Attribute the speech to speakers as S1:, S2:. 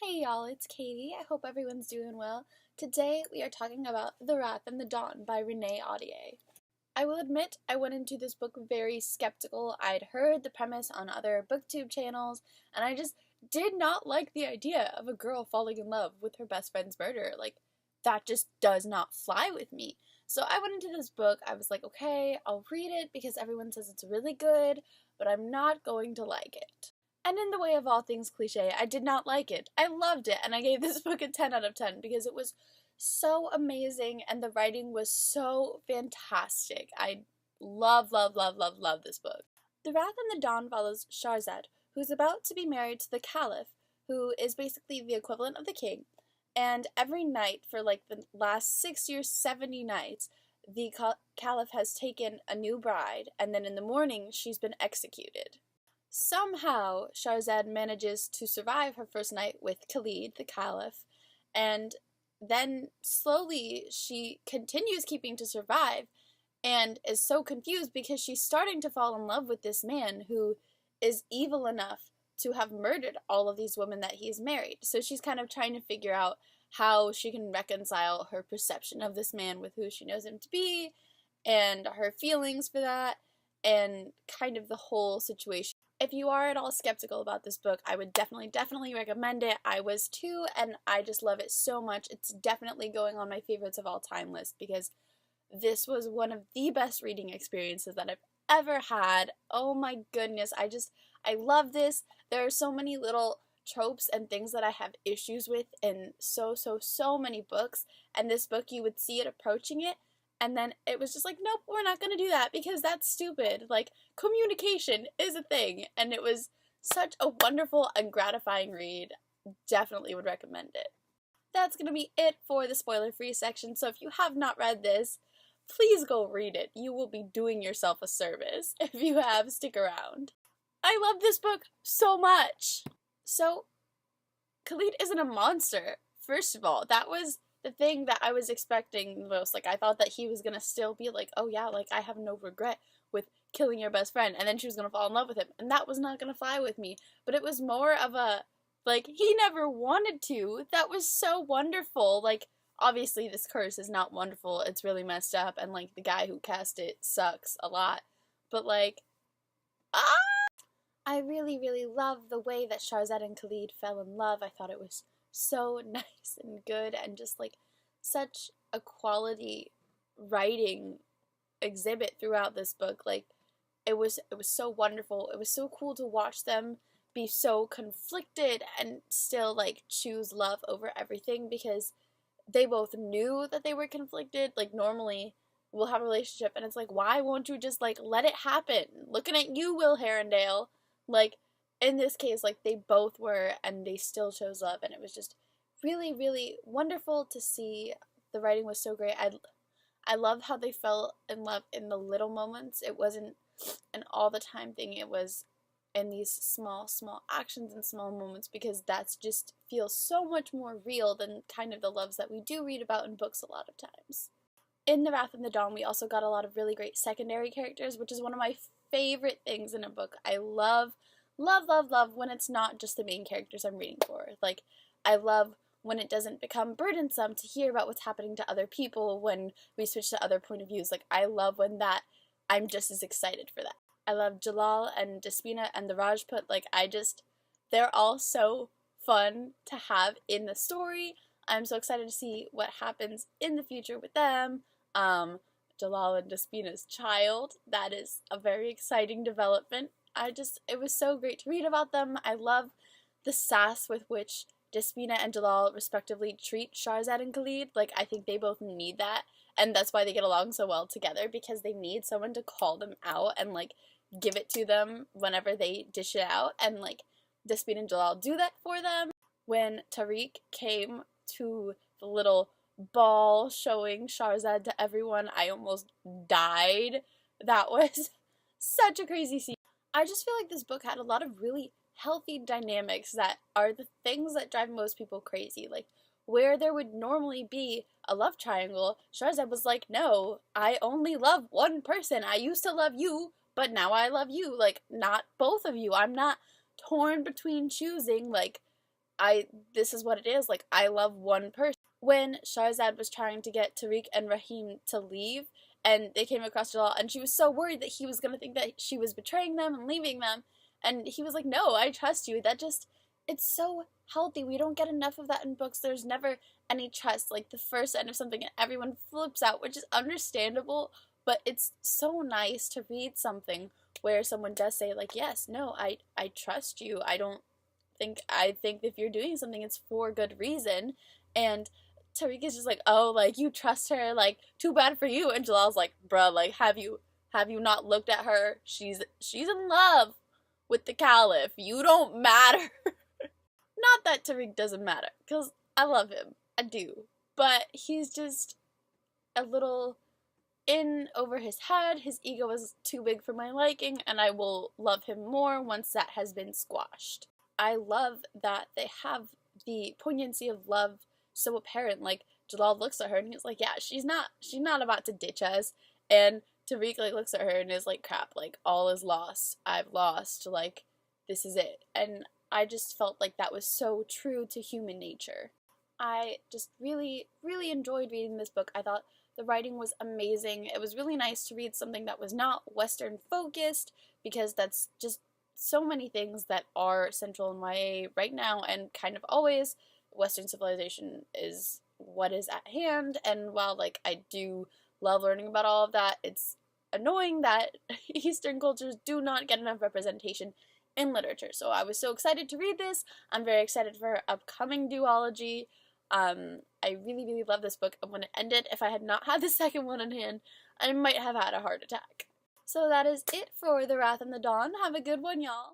S1: Hey y'all, it's Katie. I hope everyone's doing well. Today we are talking about The Wrath and the Dawn by Renee Ahdieh. I will admit I went into this book very skeptical. I'd heard the premise on other booktube channels, and I just did not like the idea of a girl falling in love with her best friend's murderer. That just does not fly with me. So I went into this book, I was like, okay, I'll read it because everyone says it's really good, but I'm not going to like it. And in the way of all things cliche, I did not like it. I loved it, and I gave this book a 10 out of 10 because it was so amazing and the writing was so fantastic. I love this book. The Wrath and the Dawn follows Shahrazad, who's about to be married to the Caliph, who is basically the equivalent of the king. And every night for like the last 60 or 70 nights, the Caliph has taken a new bride, and then in the morning she's been executed. Somehow, Shahrazad manages to survive her first night with Khalid, the Caliph, and then slowly she continues keeping to survive and is so confused because she's starting to fall in love with this man who is evil enough to have murdered all of these women that he's married. So she's kind of trying to figure out how she can reconcile her perception of this man with who she knows him to be and her feelings for that and kind of the whole situation. If you are at all skeptical about this book, I would definitely recommend it. I was too, and I just love it so much. It's definitely going on my favorites of all time list because this was one of the best reading experiences that I've ever had. Oh my goodness, I love this. There are so many little tropes and things that I have issues with in so many books, and this book you would see it approaching it, and then it was just like, nope, we're not gonna do that because that's stupid. Like, communication is a thing, and it was such a wonderful and gratifying read. Definitely would recommend it. That's gonna be it for the spoiler-free section, so if you have not read this, please go read it. You will be doing yourself a service. If you have, stick around. I love this book so much! So, Khalid isn't a monster. First of all, that was the thing that I was expecting the most. Like, I thought that he was gonna still be like, oh yeah, like, I have no regret with killing your best friend, and then she was gonna fall in love with him, and that was not gonna fly with me. But it was more of a, like, he never wanted to. That was so wonderful. Like, obviously this curse is not wonderful. It's really messed up, and, like, the guy who cast it sucks a lot. But, like, I really love the way that Shahrazad and Khalid fell in love. I thought it was so nice and good and just like such a quality writing exhibit throughout this book. Like it was so wonderful. It was so cool to watch them be so conflicted and still like choose love over everything because they both knew that they were conflicted. Like normally we'll have a relationship and it's like, why won't you just like let it happen? Looking at you, Will Herondale. Like in this case, like they both were and they still chose love, and it was just really wonderful to see. The writing was so great. I love how they fell in love in the little moments. It wasn't an all the time thing. It was in these small actions and small moments because that's just feels so much more real than kind of the loves that we do read about in books a lot of times. In The Wrath and the Dawn, we also got a lot of really great secondary characters, which is one of my favorite things in a book. I love when it's not just the main characters I'm reading for. Like, I love when it doesn't become burdensome to hear about what's happening to other people when we switch to other point of views. Like, I love when I'm just as excited for that. I love Jalal and Despina and the Rajput. Like, they're all so fun to have in the story. I'm so excited to see what happens in the future with them. Jalal and Despina's child, that is a very exciting development. It was so great to read about them. I love the sass with which Despina and Jalal respectively treat Shahrazad and Khalid. Like, I think they both need that, and that's why they get along so well together, because they need someone to call them out and, like, give it to them whenever they dish it out, and, like, Despina and Jalal do that for them. When Tariq came to the little ball showing Shahrazad to everyone, I almost died. That was such a crazy scene. I just feel like this book had a lot of really healthy dynamics that are the things that drive most people crazy. Like, where there would normally be a love triangle, Shahrazad was like, no, I only love one person. I used to love you, but now I love you. Like, not both of you. I'm not torn between choosing, like, this is what it is. Like, I love one person. When Shahrazad was trying to get Tariq and Rahim to leave, and they came across Jalal, and she was so worried that he was going to think that she was betraying them and leaving them, and he was like, no, I trust you. That just, it's so healthy. We don't get enough of that in books. There's never any trust. Like, the first end of something and everyone flips out, which is understandable, but it's so nice to read something where someone does say, like, yes, no, I trust you. I think if you're doing something, it's for good reason. And Tariq is just like, oh, like, you trust her, like, too bad for you. And Jalal's like, bruh, like, have you not looked at her? She's in love with the Caliph. You don't matter. Not that Tariq doesn't matter, because I love him. I do. But he's just a little in over his head. His ego is too big for my liking, and I will love him more once that has been squashed. I love that they have the poignancy of love so apparent. Like, Jalal looks at her and he's like, yeah, she's not about to ditch us. And Tariq, like, looks at her and is like, crap, like, all is lost. I've lost. Like, this is it. And I just felt like that was so true to human nature. I just really, really enjoyed reading this book. I thought the writing was amazing. It was really nice to read something that was not Western focused, because that's just so many things that are central in YA right now and kind of always. Western civilization is what is at hand, and while, like, I do love learning about all of that, it's annoying that Eastern cultures do not get enough representation in literature. So I was so excited to read this. I'm very excited for her upcoming duology. I really, really love this book, and when it ended, if I had not had the second one in hand, I might have had a heart attack. So that is it for The Wrath and the Dawn. Have a good one, y'all.